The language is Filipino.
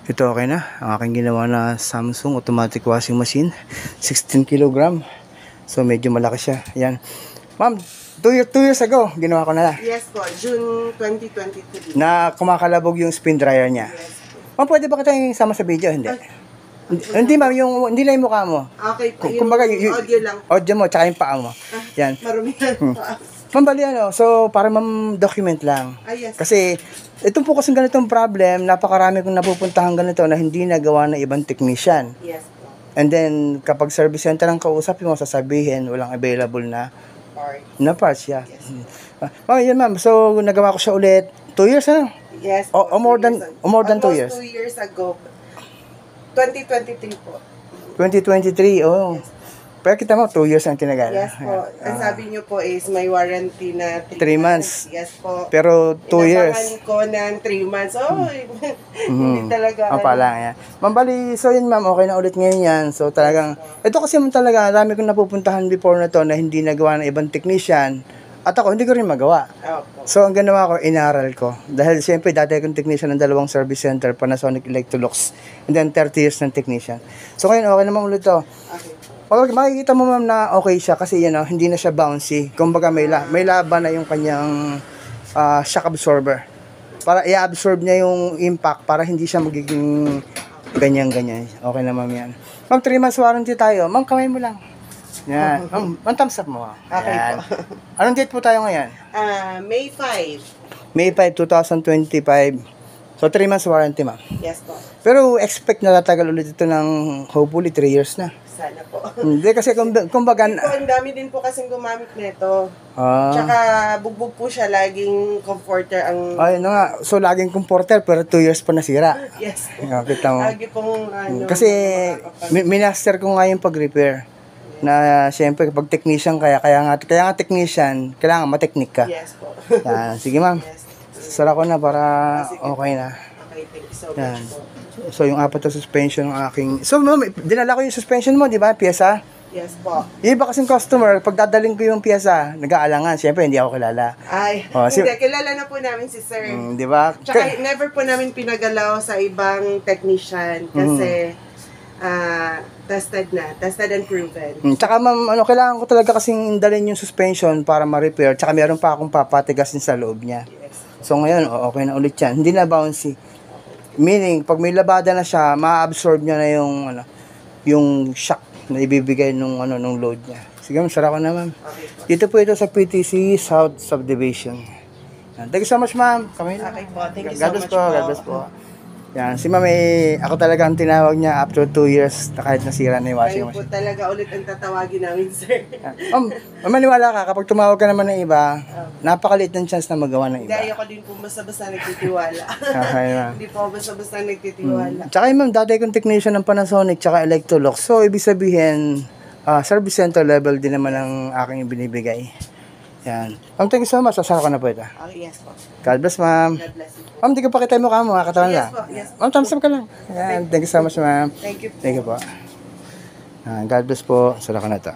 Ito okay na. Ang aking ginawa na Samsung automatic washing machine. 16 kg. So medyo malaki siya. Ayan. Ma'am, 2 years ago, ginawa ko na. Yes po, June 2023. Na kumakalabog yung spin dryer niya. Yes po. Ma'am, pwede ba kita yung sama sa video? Hindi. Hindi ma'am, hindi lang yung mukha mo. Okay po, yung Kumbaga, audio lang. Audio mo, tsaka yung paa mo. Yan. Marumi na po. Ma'am, bali so para document lang. Yes. Kasi, ito po kasing ganitong problem, napakarami kong napupuntahan ganito na hindi nagawa ng ibang technician. Yes po. And then, kapag service center ang kausap mo, sasabihin, walang available na parts, yeah. Yes. Ma'am, yun ma'am. So, nagawa ko siya ulit. 2 years, ano? Yes O more than 2 years. Almost 2 years ago. 2023 po. 2023, oh. Yes. Pero kita mo, 2 years ang tinagal. Yes po. Ang sabi niyo po is may warranty na 3 months. Yes po. Pero 2 years. Inabangan ko ng 3 months. Oh, hindi talaga. Ang pala yan. Ma'am, bali, so yun ma'am, okay na ulit ngayon yan. So talagang, ito kasi ma'am talaga, dami kong napupuntahan before na to na hindi nagawa ng ibang technician. At ako, hindi ko rin magawa. Opo. So ang ginawa ko, inaral ko. Dahil siyempre, dati akong technician ng 2 service center, Panasonic, Electrolux. And then 30 years ng technician. So ngayon, okay naman ulit to. Okay. Pag makikita mo ma'am na okay siya kasi hindi na siya bouncy. Kumbaga may laban na yung kanyang shock absorber. Para i-absorb niya yung impact para hindi siya magiging ganyan-ganyan. Okay na ma'am yan. Ma'am, 3 months warranty tayo. Ma'am, kamay mo lang. Yan. Ma'am, thumbs up mo. Okay Yan. po. Anong date po tayo ngayon? May 5. May 5, 2025. So 3 months warranty ma'am. Yes po. Pero expect na tatagal ulit ito ng hopefully 3 years na. Sana po. Hindi kasi kumbaga Po, ang dami din po kasing gumamit nito. Ah. Tsaka bugbog po siya, laging comforter ang... Ay, nga. So, laging comforter, pero 2 years pa nasira. Yes po. Kita mo. Lagi pong Kasi, minaster ko nga yung pag-repair. Na, siyempre, kapag technician kaya nga technician, kailangan mateknik ka. Yes po. Yan. Sige, ma'am. Yes. Sara ko na para okay na. Okay, thank you so Yan. much po. So, yung 4 na suspension ng aking... So, ma'am, dinala ko yung suspension mo, di ba? Pyesa. Yes po. Yung iba kasing customer, pag dadaling ko yung pyesa, nag-aalangan. Siyempre, hindi ako kilala. Ay, hindi. Kilala na po namin si sir. Di ba? Tsaka never po namin pinagalaw sa ibang technician kasi tested and proven. Tsaka ma'am, kailangan ko talaga kasing dalhin yung suspension para ma-repair. Tsaka meron pa akong papatigasin sa loob niya. Yes. So ngayon, okay na ulit yan. Hindi na bouncy. Meaning, pag may labada na siya, ma-absorb niya na yung shock na ibibigay nung load niya. Sige ma'am, sara ko na ma'am. Okay po. Dito po ito sa PTC South Subdivision. Thank you so much ma'am. Kami na. Okay po. Thank you so God bless much po. po. God bless po. Yan, si ma'am ako talaga ang tinawag niya after 2 years na kahit nasira na yung washing Kayo po machine. talaga ulit ang tatawagin namin, sir. Maniwala ka, kapag tumawag ka naman ng iba, napakaliit ng chance na magawa ng Hindi, iba. ayoko din po basta-basta nagtitiwala. Okay, ma'am. Hindi po basta-basta nagtitiwala. Tsaka yun, ma'am, dati kong technician ng Panasonic tsaka Electrolux. So, ibig sabihin, service center level din naman ang aking binibigay. Yan. Ma'am, thank you so much. Sasara ko na po ito. Okay, yes po. God bless, ma'am. God bless you. Ma'am, di ko pa kita yung mukha mo, katawan Yes lang. po, yes po. Ma'am, thumbs up ka lang. Yan. Thank you so much, ma'am. Thank you po. Thank you po. God bless po. Sara ko na ito.